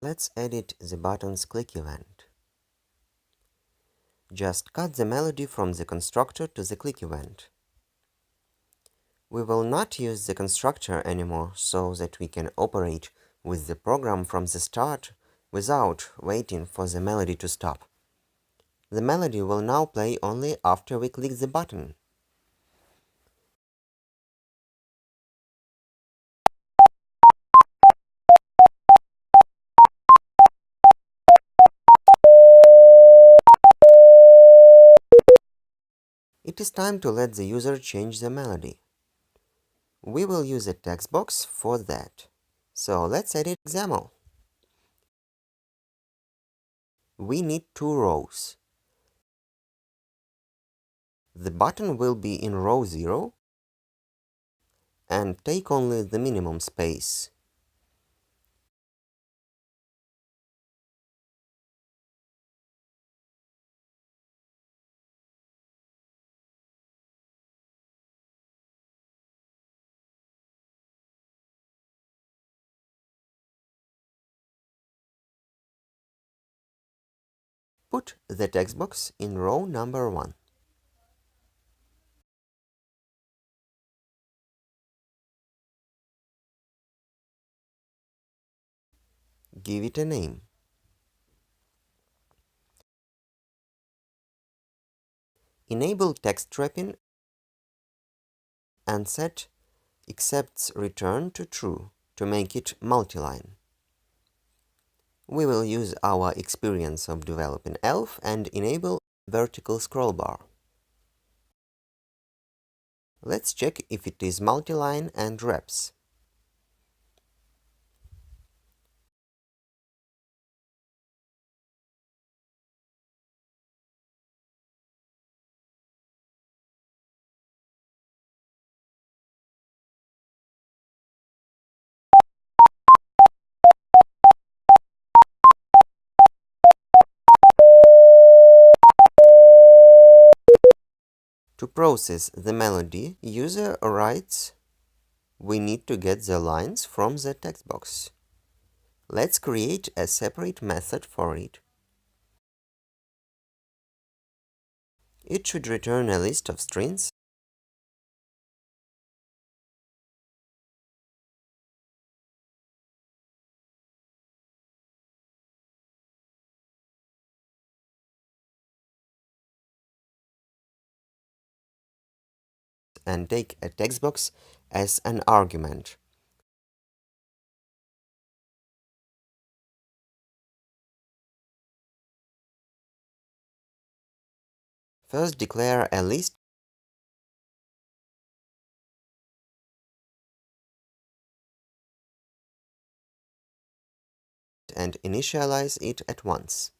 Let's edit the button's click event. Just cut the melody from the constructor to the click event. We will not use the constructor anymore so that we can operate with the program from the start without waiting for the melody to stop. The melody will now play only after we click the button. It is time to let the user change the melody. We will use a text box for that. So let's edit XAML. We need 2 rows. The button will be in row 0 and take only the minimum space. Put the text box in row number 1. Give it a name. Enable text wrapping and set accepts return to true to make it multiline. We will use our experience of developing ELF and enable vertical scroll bar. Let's check if it is multiline and wraps. To process the melody, user writes, we need to get the lines from the text box. Let's create a separate method for it. It should return a list of strings and take a text box as an argument. First, declare a list and initialize it at once.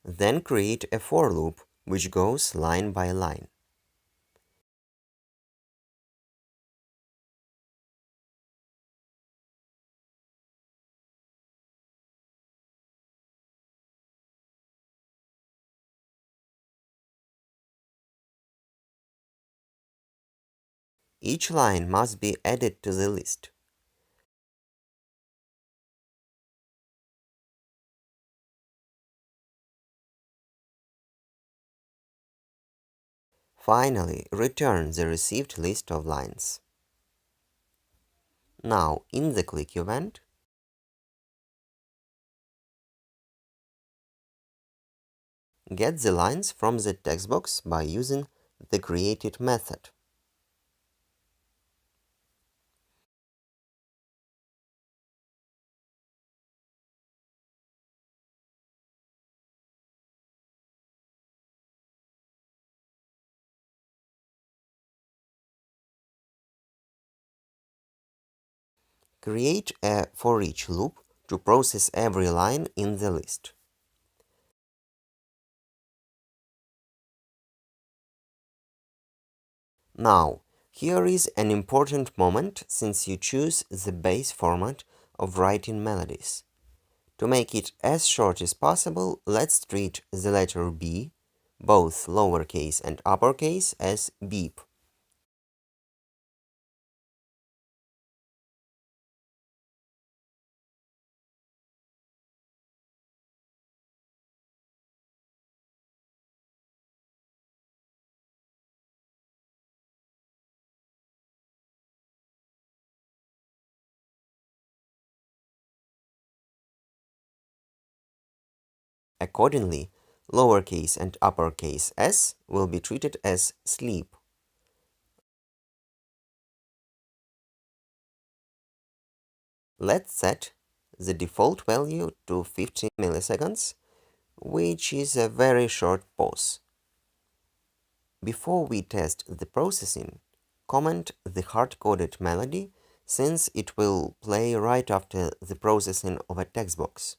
Then create a for loop which goes line by line. Each line must be added to the list. Finally, return the received list of lines. Now, in the click event, get the lines from the text box by using the created method. Create a for each loop to process every line in the list. Now, here is an important moment since you choose the base format of writing melodies. To make it as short as possible, let's treat the letter B, both lowercase and uppercase, as beep. Accordingly, lowercase and uppercase s will be treated as sleep. Let's set the default value to 15 milliseconds, which is a very short pause. Before we test the processing, comment the hard-coded melody since it will play right after the processing of a text box.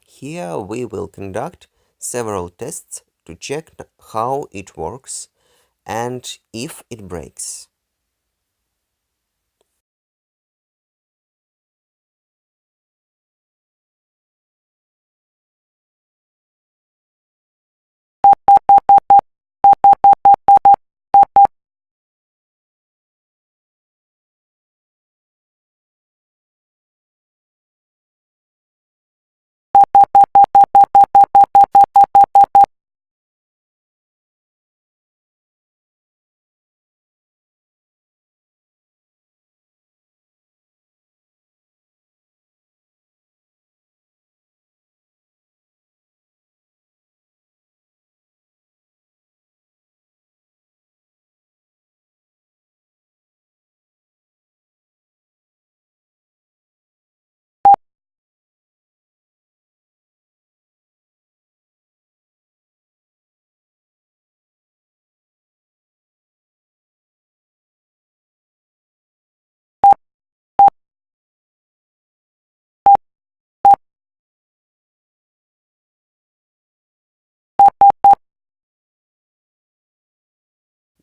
Here we will conduct several tests to check how it works and if it breaks.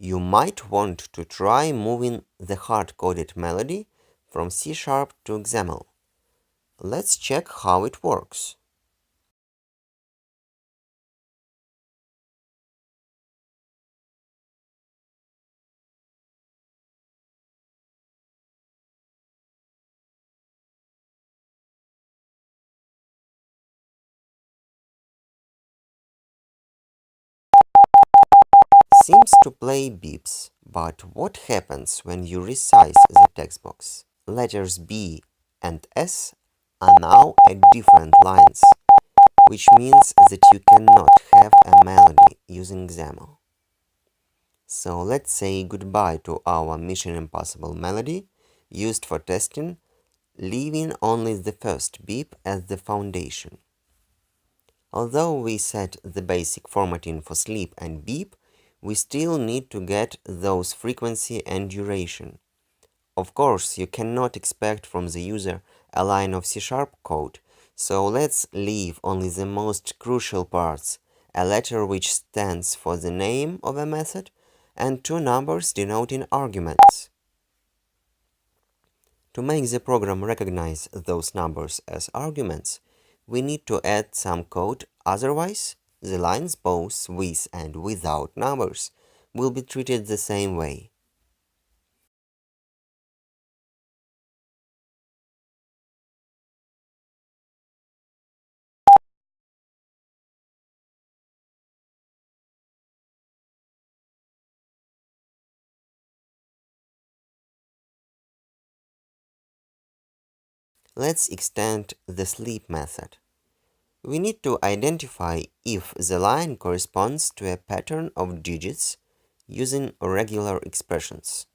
You might want to try moving the hard-coded melody from C# to XAML. Let's check how it works. Seems to play beeps, but what happens when you resize the text box? Letters B and S are now at different lines, which means that you cannot have a melody using XAML. So let's say goodbye to our Mission Impossible melody used for testing, leaving only the first beep as the foundation. Although we set the basic formatting for sleep and beep, we still need to get those frequency and duration. Of course, you cannot expect from the user a line of C# code, so let's leave only the most crucial parts, a letter which stands for the name of a method, and two numbers denoting arguments. To make the program recognize those numbers as arguments, we need to add some code, otherwise, the lines both with and without numbers will be treated the same way. Let's extend the sleep method. We need to identify if the line corresponds to a pattern of digits using regular expressions.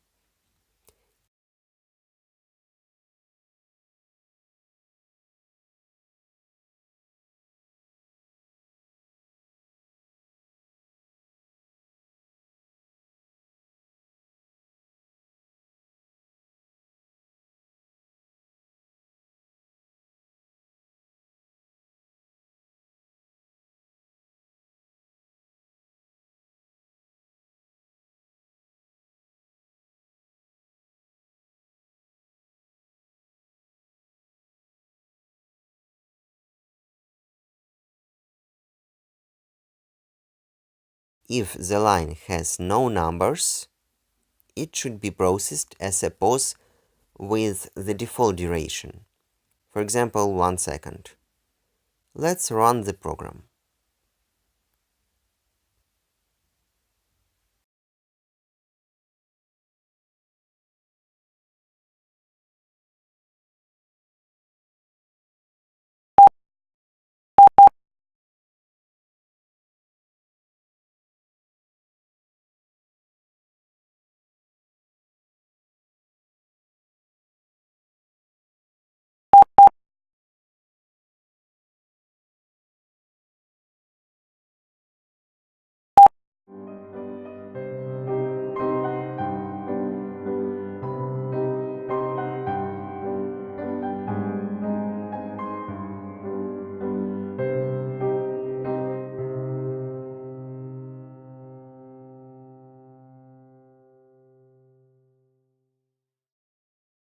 If the line has no numbers, it should be processed as a pause with the default duration, for example 1 second. Let's run the program.